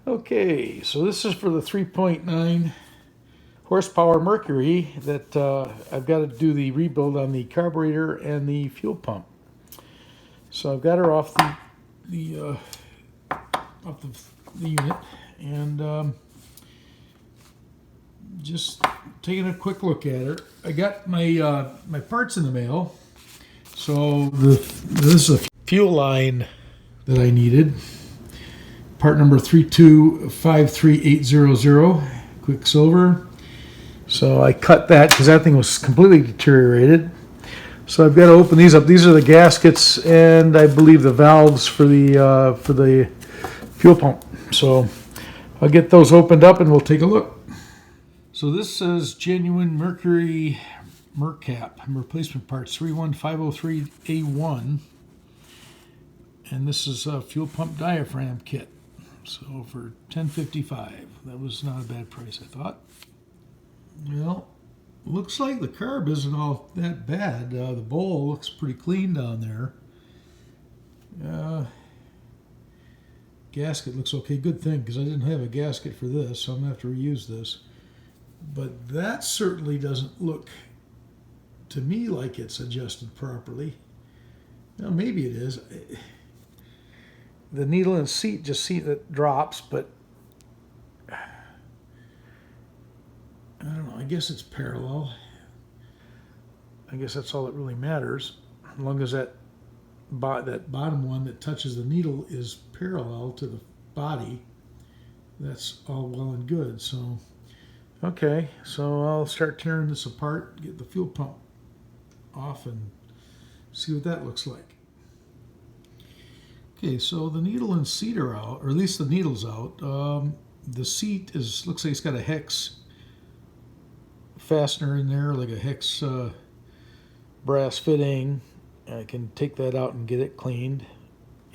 Okay, so this is for the 3.9 horsepower Mercury that I've got to do the rebuild on the carburetor and the fuel pump. So I've got her off the unit and just taking a quick look at her. I got my my parts in the mail. So this is a fuel line that I needed. Part number 3253800, Quicksilver. So I cut that because that thing was completely deteriorated. So I've got to open these up. These are the gaskets and I believe the valves for the fuel pump. So I'll get those opened up and we'll take a look. So this says genuine Mercury Merc cap replacement parts 31503A1, and this is a fuel pump diaphragm kit. So for $10.55, that was not a bad price, I thought. Well, looks like the carb isn't all that bad. The bowl looks pretty clean down there. Gasket looks okay. Good thing, because I didn't have a gasket for this, so I'm going to have to reuse this. But that certainly doesn't look to me like it's adjusted properly. Now, maybe it is. The needle and seat just see that drops, but I don't know. I guess it's parallel. I guess that's all that really matters. As long as that bottom one that touches the needle is parallel to the body, that's all well and good. So, okay, so I'll start tearing this apart, get the fuel pump off, and see what that looks like. Okay, so the needle and seat are out, or at least the needle's out. The seat looks like it's got a hex fastener in there, like a hex brass fitting. I can take that out and get it cleaned.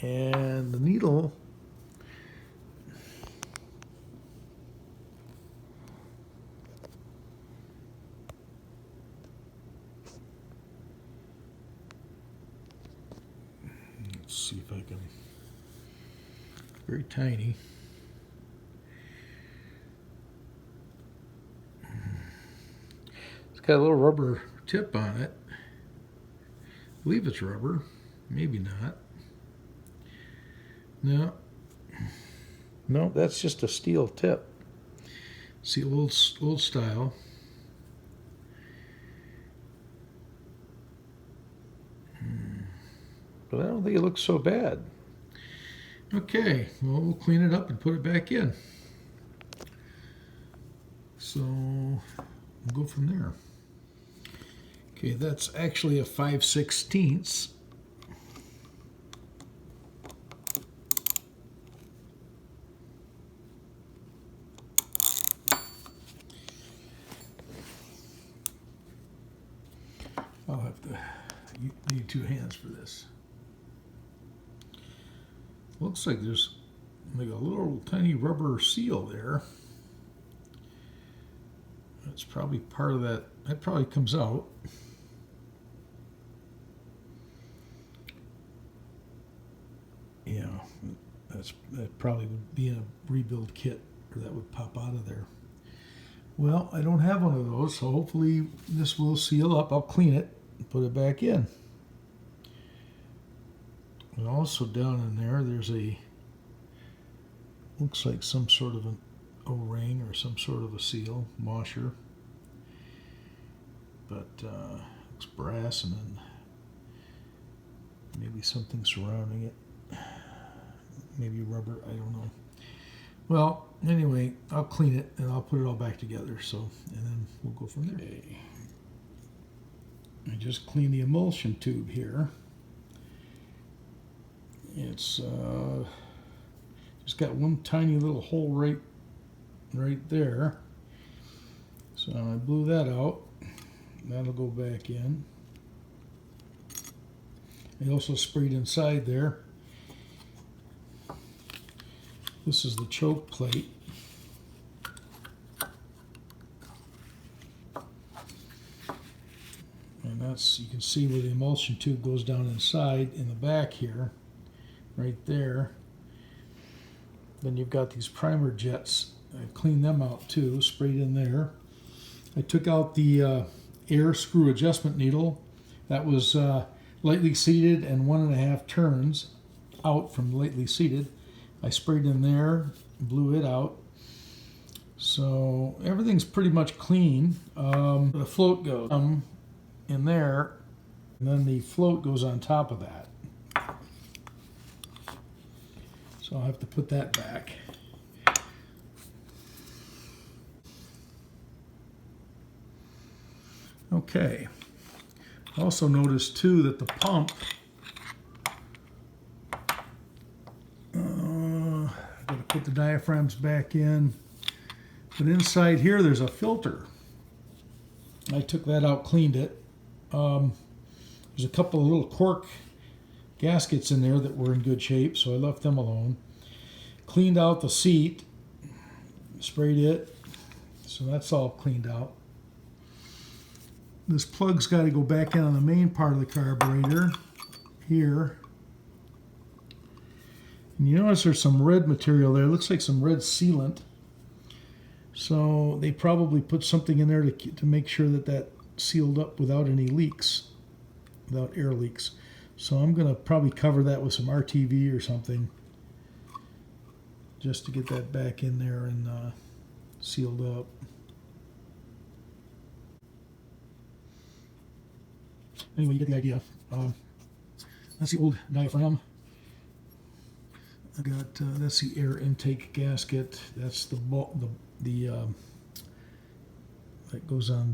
And the needle, let's see if I can, very tiny. It's got a little rubber tip on it. I believe it's rubber, maybe not. No, that's just a steel tip. See, old style. But I don't think it looks so bad. Okay, well, we'll clean it up and put it back in. So we'll go from there. Okay, that's actually a 5/16. I'll have to need two hands for this. Looks like there's like a little tiny rubber seal there. That's probably part of that. That probably comes out. Yeah, that probably would be in a rebuild kit, or that would pop out of there. Well, I don't have one of those, so hopefully this will seal up. I'll clean it and put it back in. And also down in there, there's looks like some sort of an O-ring or some sort of a seal, washer. But it's brass, and then maybe something surrounding it. Maybe rubber, I don't know. Well, anyway, I'll clean it and I'll put it all back together. So, and then we'll go from there. Okay. I just cleaned the emulsion tube here. It's just got one tiny little hole right there. So I blew that out. That'll go back in. I also sprayed inside there. This is the choke plate. And that's, you can see where the emulsion tube goes down inside in the back here, right there. Then you've got these primer jets. I cleaned them out too, sprayed in there. I took out the air screw adjustment needle. That was lightly seated and 1.5 turns out from lightly seated. I sprayed in there, blew it out. So everything's pretty much clean. The float goes in there, and then the float goes on top of that. So I'll have to put that back. Okay. Also noticed too that the pump, I'm going to put the diaphragms back in, but inside here there's a filter. I took that out, cleaned it. There's a couple of little cork gaskets in there that were in good shape, so I left them alone. Cleaned out the seat, sprayed it, so that's all cleaned out. This plug's got to go back in on the main part of the carburetor here. And you notice there's some red material there. It looks like some red sealant. So they probably put something in there to make sure that that sealed up without any leaks, without air leaks. So I'm going to probably cover that with some RTV or something just to get that back in there and sealed up. Anyway, you get the idea. That's the old diaphragm. I got that's the air intake gasket. That's the that goes on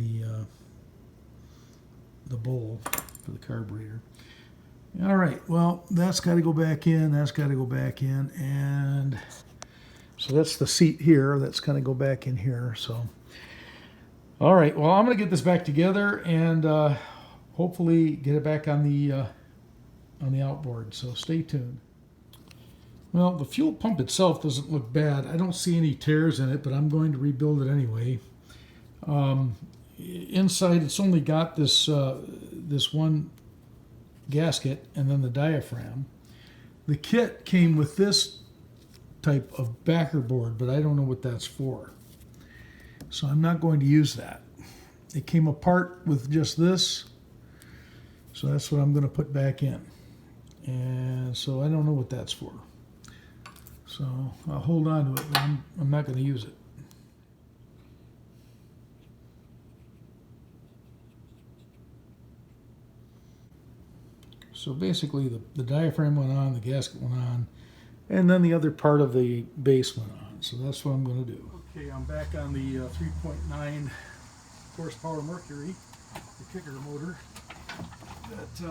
the bowl for the carburetor. All right. Well, that's got to go back in. That's got to go back in, and so that's the seat here. That's going to go back in here. So, all right. Well, I'm going to get this back together and hopefully get it back on the outboard. So stay tuned. Well, the fuel pump itself doesn't look bad. I don't see any tears in it, but I'm going to rebuild it anyway. Inside, it's only got this this one gasket and then the diaphragm. The kit came with this type of backer board, but I don't know what that's for. So I'm not going to use that. It came apart with just this, so that's what I'm going to put back in. And so I don't know what that's for. So I'll hold on to it, but I'm not going to use it. So basically the diaphragm went on, the gasket went on, and then the other part of the base went on. So that's what I'm going to do. Okay, I'm back on the 3.9 horsepower Mercury, the kicker motor that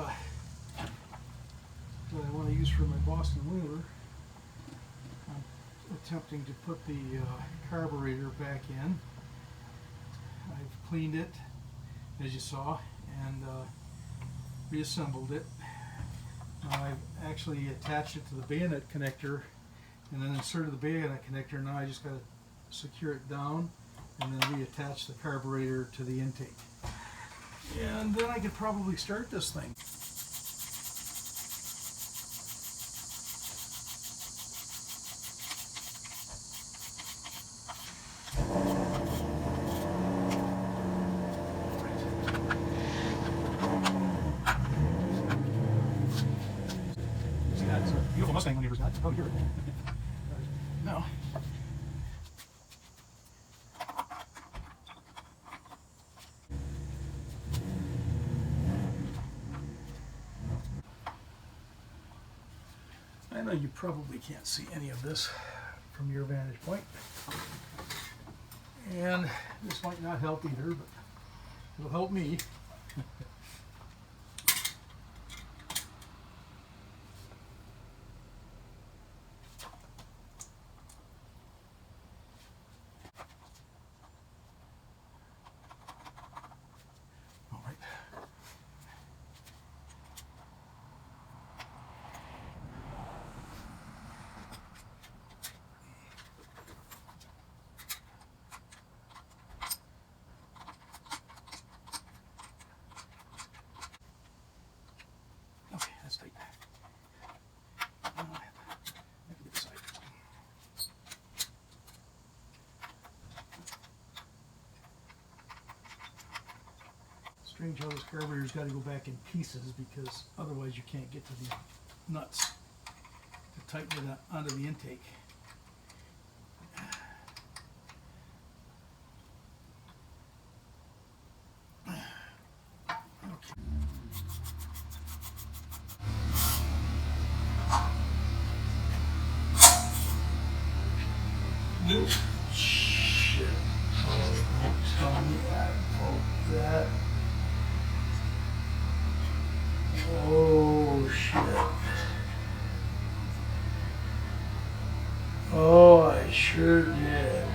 I want to use for my Boston Whaler. I'm attempting to put the carburetor back in. I've cleaned it, as you saw, and reassembled it. Now I've actually attached it to the bayonet connector and then inserted the bayonet connector. Now I just got to secure it down and then reattach the carburetor to the intake. And then I could probably start this thing. Beautiful Mustang when he was not. Oh, here. No. I know you probably can't see any of this from your vantage point. And this might not help either, but it'll help me. Strange how this carburetor's got to go back in pieces, because otherwise you can't get to the nuts to tighten it onto the intake. Shit. Oh, tell me that. Oh, shit. Oh, I sure did.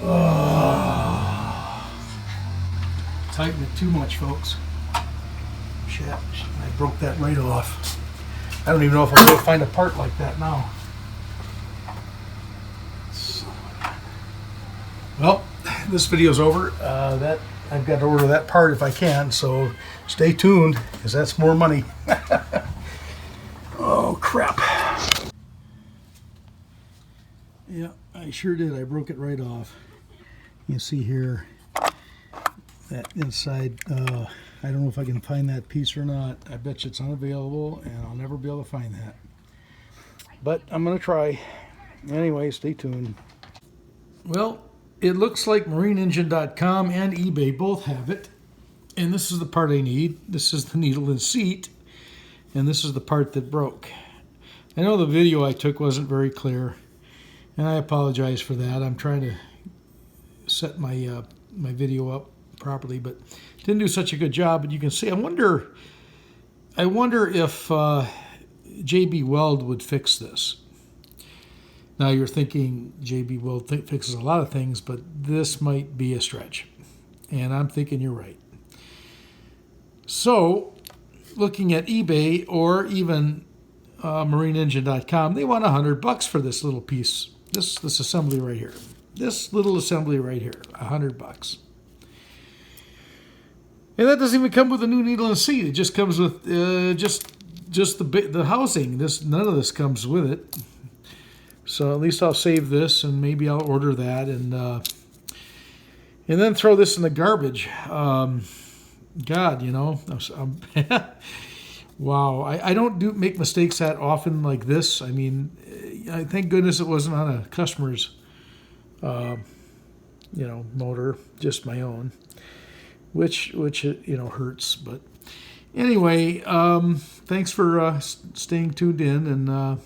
Oh. Tighten it too much, folks. Shit. I broke that right off. I don't even know if I'll be able to find a part like that now. Well, this video's over. That I've got to order that part if I can, so stay tuned, because that's more money. Oh, crap. Yeah, I sure did. I broke it right off. You can see here that inside. I don't know if I can find that piece or not. I bet you it's unavailable, and I'll never be able to find that. But I'm going to try. Anyway, stay tuned. Well, it looks like MarineEngine.com and eBay both have it. And this is the part I need. This is the needle and seat. And this is the part that broke. I know the video I took wasn't very clear, and I apologize for that. I'm trying to set my my video up properly, but didn't do such a good job. But you can see, I wonder if JB Weld would fix this. Now you're thinking JB Weld fixes a lot of things, but this might be a stretch. And I'm thinking you're right. So, looking at eBay or even MarineEngine.com, they want $100 for this little piece, this assembly right here. This little assembly right here, $100. And that doesn't even come with a new needle and seat. It just comes with just the housing. None of this comes with it. So at least I'll save this, and maybe I'll order that, and then throw this in the garbage. God, you know, wow. I don't make mistakes that often like this. I mean, I thank goodness it wasn't on a customer's, motor, just my own, which hurts. But anyway, thanks for staying tuned in, and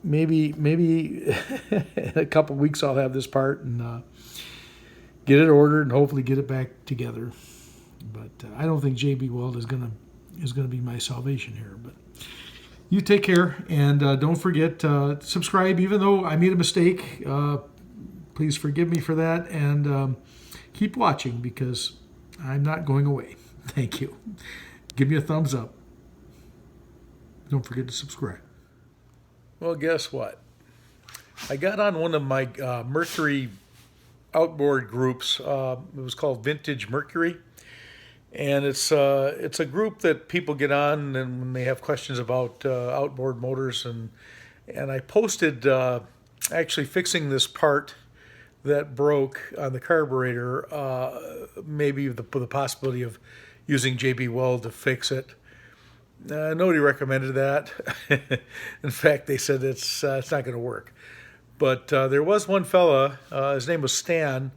maybe in a couple weeks I'll have this part and get it ordered and hopefully get it back together. But I don't think JB Weld is gonna be my salvation here. But you take care, and don't forget subscribe. Even though I made a mistake, please forgive me for that, and keep watching, because I'm not going away. Thank you. Give me a thumbs up. Don't forget to subscribe. Well, guess what? I got on one of my Mercury outboard groups. It was called Vintage Mercury, and it's a group that people get on and when they have questions about outboard motors, and I posted actually fixing this part that broke on the carburetor. Maybe the possibility of using JB Weld to fix it. Nobody recommended that. In fact, they said it's not going to work. But there was one fella, his name was Stan,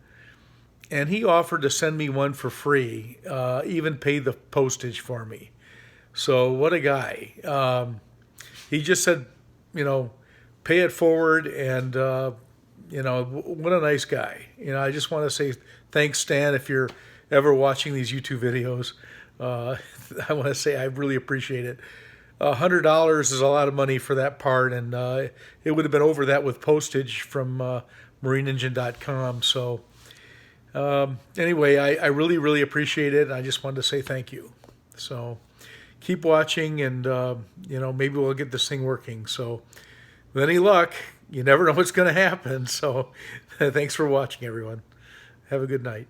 and he offered to send me one for free, even pay the postage for me. So what a guy. He just said, pay it forward, and, what a nice guy. I just want to say thanks, Stan, if you're ever watching these YouTube videos. I want to say I really appreciate it. $100 is a lot of money for that part, and it would have been over that with postage from MarineEngine.com. So anyway, I really, really appreciate it. I just wanted to say thank you. So keep watching, and maybe we'll get this thing working. So with any luck, you never know what's going to happen. So thanks for watching, everyone. Have a good night.